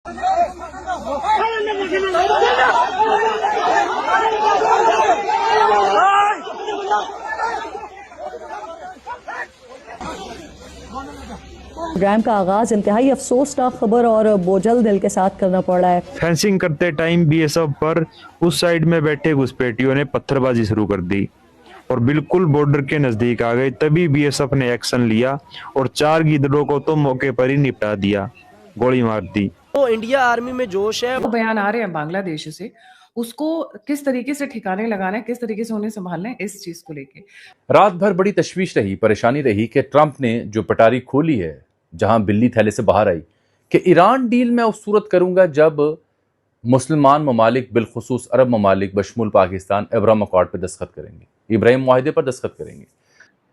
Programme का आगाज इंतहाई अफसोसनाक खबर और बोझल दिल के साथ करना पड़ रहा है। फेंसिंग करते टाइम बीएसएफ पर उस साइड में बैठे घुसपैठियों ने पत्थरबाजी शुरू कर दी और बिल्कुल बॉर्डर के नजदीक आ गए। तभी बीएसएफ ने एक्शन लिया और 4 गिद्धड़ों को तो मौके पर ही निपटा दिया, गोली मार दी। तो इंडिया आर्मी में जोश है। बयान आ रहे हैं बांग्लादेश से, उसको किस तरीके से ठिकाने लगाना है, किस तरीके से उन्हें संभालना है, इस चीज को लेके रात भर बड़ी तशवीश रही, परेशानी रही कि ट्रंप ने जो पटारी खोली है, जहां बिल्ली थैले से बाहर आई कि ईरान डील मैं उस सूरत करूंगा जब मुसलमान ममालिक बिलखुसूस अरब ममालिक बशमूल पाकिस्तान अब्राहम अकॉर्ड पर दस्तखत करेंगे, इब्राहिम मुआहिदे पर दस्तखत करेंगे।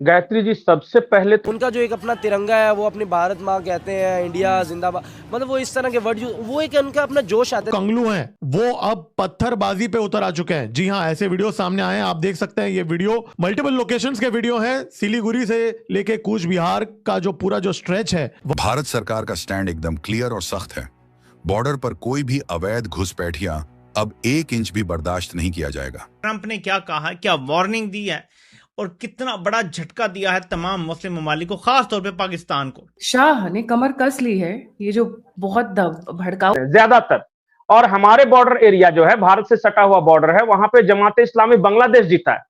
गायत्री जी, सबसे पहले तो उनका जो एक अपना तिरंगा है वो अपनी भारत माँ कहते हैं, इंडिया जिंदाबाद, मतलब वो इस तरह के वर्ड, वो एक उनका अपना जोश आता है। कंगलू हैं वो अब पत्थरबाजी पे उतर आ चुके हैं। जी हाँ, ऐसे वीडियो सामने आए हैं, आप देख सकते हैं। ये वीडियो मल्टीपल लोकेशंस के वीडियो हैं, सिलीगुड़ी से लेके कूच बिहार का जो पूरा जो स्ट्रेच है। भारत सरकार का स्टैंड एकदम क्लियर और सख्त है। बॉर्डर पर कोई भी अवैध घुसपैठियां अब 1 इंच भी बर्दाश्त नहीं किया जाएगा। ट्रंप ने क्या कहा, क्या वार्निंग दी है और कितना बड़ा झटका दिया है तमाम मुस्लिम ममालिक को, खास तौर पे पाकिस्तान को। शाह ने कमर कस ली है, ये जो बहुत भड़काऊ ज्यादातर, और हमारे बॉर्डर एरिया जो है, भारत से सटा हुआ बॉर्डर है, वहां पे जमात इस्लामी बांग्लादेश जीता है।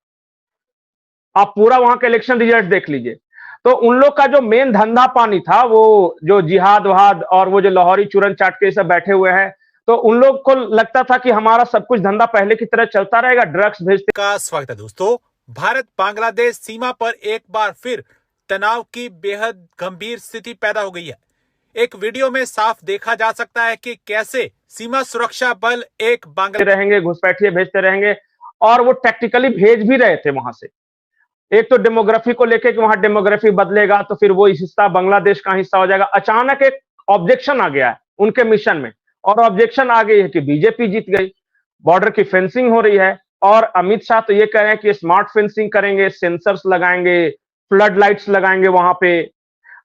आप पूरा वहां के इलेक्शन रिजल्ट देख लीजिए। तो उन लोग का जो मेन धंधा पानी था, वो जो जिहाद वहाद और वो जो लाहौरी चूरन चाट के सब बैठे हुए हैं, तो उन लोग को लगता था कि हमारा सब कुछ धंधा पहले की तरह चलता रहेगा, ड्रग्स भेजते। का स्वागत है दोस्तों। भारत बांग्लादेश सीमा पर एक बार फिर तनाव की बेहद गंभीर स्थिति पैदा हो गई है। एक वीडियो में साफ देखा जा सकता है कि कैसे सीमा सुरक्षा बल एक बांग्लादेश रहेंगे, घुसपैठिए भेजते रहेंगे, और वो टैक्टिकली भेज भी रहे थे वहां से। एक तो डेमोग्राफी को लेके कि वहां डेमोग्राफी बदलेगा तो फिर वो हिस्सा बांग्लादेश का हिस्सा हो जाएगा। अचानक एक ऑब्जेक्शन आ गया है उनके मिशन में, और ऑब्जेक्शन आ गई है कि बीजेपी जीत गई, बॉर्डर की फेंसिंग हो रही है, और अमित शाह तो ये कह रहे हैं कि स्मार्ट फेंसिंग करेंगे, सेंसर्स लगाएंगे, फ्लड लाइट्स लगाएंगे वहां पे।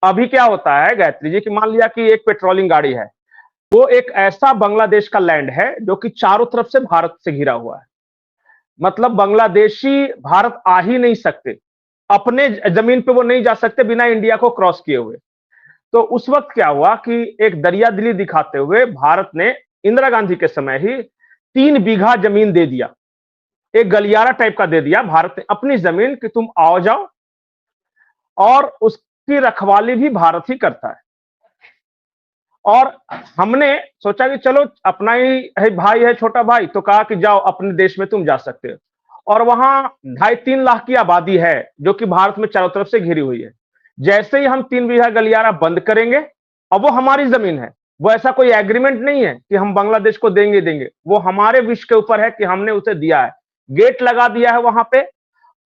अभी क्या होता है गायत्री जी, कि मान लिया कि एक पेट्रोलिंग गाड़ी है, वो एक ऐसा बांग्लादेश का लैंड है जो कि चारों तरफ से भारत से घिरा हुआ है। मतलब बांग्लादेशी भारत आ ही नहीं सकते, अपने जमीन पे वो नहीं जा सकते बिना इंडिया को क्रॉस किए हुए। तो उस वक्त क्या हुआ कि एक दरियादिली दिखाते हुए भारत ने इंदिरा गांधी के समय ही 3 बीघा जमीन दे दिया, एक गलियारा टाइप का दे दिया भारत ने अपनी जमीन कि तुम आओ जाओ, और उसकी रखवाली भी भारत ही करता है। और हमने सोचा कि चलो अपना ही है, भाई है, छोटा भाई, तो कहा कि जाओ अपने देश में तुम जा सकते हो। और वहां 2.5-3 लाख की आबादी है जो कि भारत में चारों तरफ से घिरी हुई है। जैसे ही हम 3 बीघा गलियारा बंद करेंगे, और वो हमारी जमीन है, वो ऐसा कोई एग्रीमेंट नहीं है कि हम बांग्लादेश को देंगे, वो हमारे विश के ऊपर है कि हमने उसे दिया है। गेट लगा दिया है वहां पे,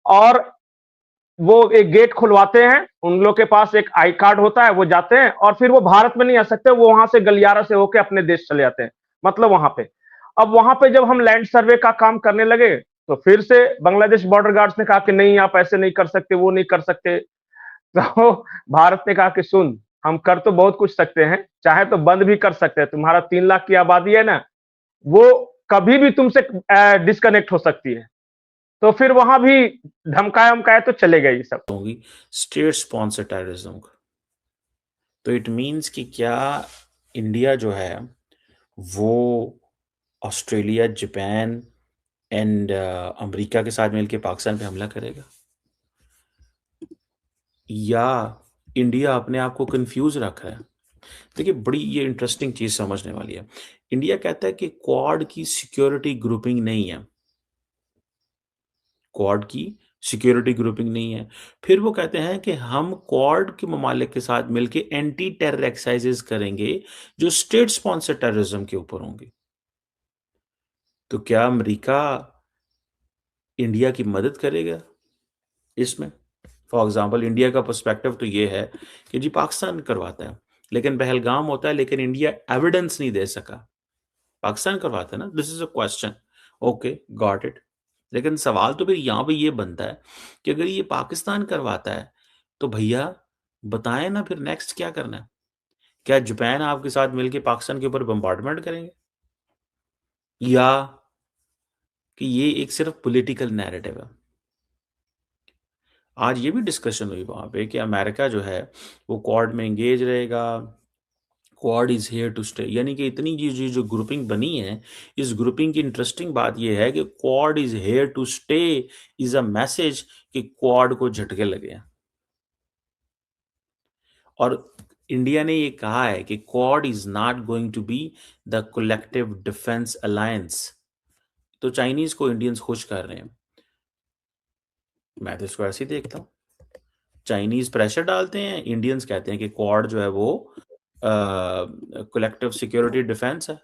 और वो एक गेट खुलवाते हैं, उन लोग के पास एक आई कार्ड होता है, वो जाते हैं और फिर वो भारत में नहीं आ सकते, वो वहां से गलियारा से होके अपने देश चले जाते हैं, मतलब वहां पे। अब वहां पे जब हम लैंड सर्वे का काम करने लगे तो फिर से बांग्लादेश बॉर्डर गार्ड्स ने कहा कि नहीं, आप ऐसे नहीं कर सकते, वो नहीं कर सकते। तो भारत ने कहा कि सुन, हम कर तो बहुत कुछ सकते हैं, चाहे तो बंद भी कर सकते हैं, तुम्हारा 3 लाख की आबादी है ना, वो कभी भी तुमसे डिस्कनेक्ट हो सकती है। तो फिर वहां भी धमकाया तो चले गए ये सब। होगी स्टेट स्पॉन्सर टेररिज्म का। तो इट मींस कि क्या इंडिया जो है वो ऑस्ट्रेलिया, जापान एंड अमेरिका के साथ मिलकर पाकिस्तान पे हमला करेगा, या इंडिया अपने आप को कंफ्यूज रख रहा है? देखिए, बड़ी ये इंटरेस्टिंग चीज समझने वाली है। इंडिया कहता है कि क्वाड की सिक्योरिटी ग्रुपिंग नहीं है, क्वाड की सिक्योरिटी ग्रुपिंग नहीं है। फिर वो कहते हैं कि हम क्वाड के ममालिक के साथ मिलकर एंटी टेरर एक्सरसाइजेस करेंगे जो स्टेट स्पॉन्सर टेररिज्म के ऊपर होंगे। तो क्या अमेरिका इंडिया की मदद करेगा इसमें? फॉर एग्जाम्पल, इंडिया का पर्सपेक्टिव तो ये है कि जी पाकिस्तान करवाता है, लेकिन पहलगाम होता है, लेकिन इंडिया एविडेंस नहीं दे सका। पाकिस्तान करवाता है ना, this is a question. Okay, got it. लेकिन सवाल तो फिर यहां पे ये बनता है कि अगर ये पाकिस्तान करवाता है तो भैया बताएं ना फिर नेक्स्ट क्या करना है। क्या जापान आपके साथ मिलकर पाकिस्तान के ऊपर बम्बार्डमेंट करेंगे, या कि ये एक सिर्फ पॉलिटिकल नैरेटिव है? आज ये भी डिस्कशन हुई वहां पे कि अमेरिका जो है वो क्वाड में एंगेज रहेगा, Quad is here to stay, यानी कि इतनी जो ग्रुपिंग बनी है, इस ग्रुपिंग की इंटरेस्टिंग बात यह है कि Quad is here to stay is a message कि क्वाड को झटके लगे हैं। और इंडिया ने ये कहा है कि Quad is not going to be the collective defence alliance. तो चाइनीज को इंडियंस खुश कर रहे हैं। मैं तो इसको ऐसे ही देखता हूं, चाइनीज प्रेशर डालते हैं, इंडियंस कहते हैं कि क्वाड जो है वो कलेक्टिव सिक्योरिटी डिफेंस है।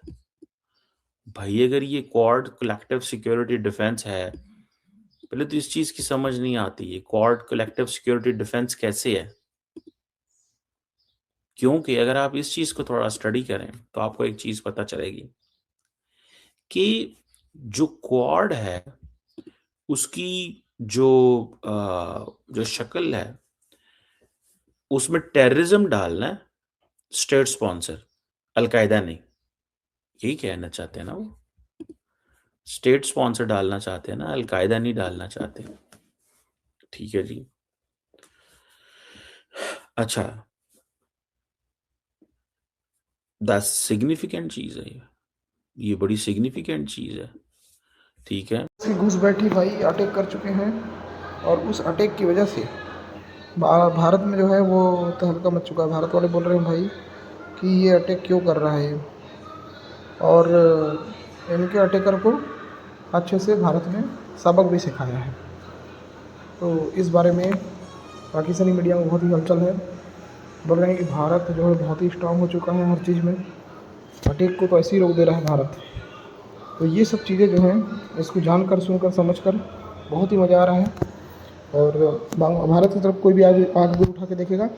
भाई अगर ये क्वाड कलेक्टिव सिक्योरिटी डिफेंस है, पहले तो इस चीज की समझ नहीं आती है क्वाड कलेक्टिव सिक्योरिटी डिफेंस कैसे है। क्योंकि अगर आप इस चीज को थोड़ा स्टडी करें तो आपको एक चीज पता चलेगी कि जो क्वाड है उसकी जो शक्ल है उसमें टेररिज्म डालना है स्टेट स्पॉन्सर, अलकायदा नहीं। यही कहना चाहते हैं ना, वो स्टेट स्पॉन्सर डालना चाहते हैं ना, अलकायदा नहीं डालना चाहते। ठीक है जी। अच्छा, दैट्स सिग्निफिकेंट चीज है, ये बड़ी सिग्निफिकेंट चीज है। ठीक है, घुसपैठी भाई अटैक कर चुके हैं और उस अटैक की वजह से भारत में जो है वो तहलका मच चुका है। भारत वाले बोल रहे हैं भाई कि ये अटैक क्यों कर रहा है, और इनके अटैकर को अच्छे से भारत ने सबक भी सिखाया है। तो इस बारे में पाकिस्तानी मीडिया में बहुत ही हलचल है। बोल रहे हैं कि भारत जो है बहुत ही स्ट्रांग हो चुका है हर चीज़ में, अटैक को तो ऐसे ही रोक दे रहा है भारत। तो ये सब चीज़ें जो हैं इसको जानकर सुनकर समझकर बहुत ही मज़ा आ रहा है। और भारत की तरफ कोई भी आग उठा के देखेगा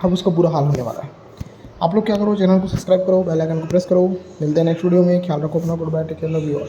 अब उसका बुरा हाल होने वाला है। आप लोग क्या करो, चैनल को सब्सक्राइब करो, बेल आइकन को प्रेस करो। मिलते हैं नेक्स्ट वीडियो में। ख्याल रखो अपना। Goodbye, take care, love you all.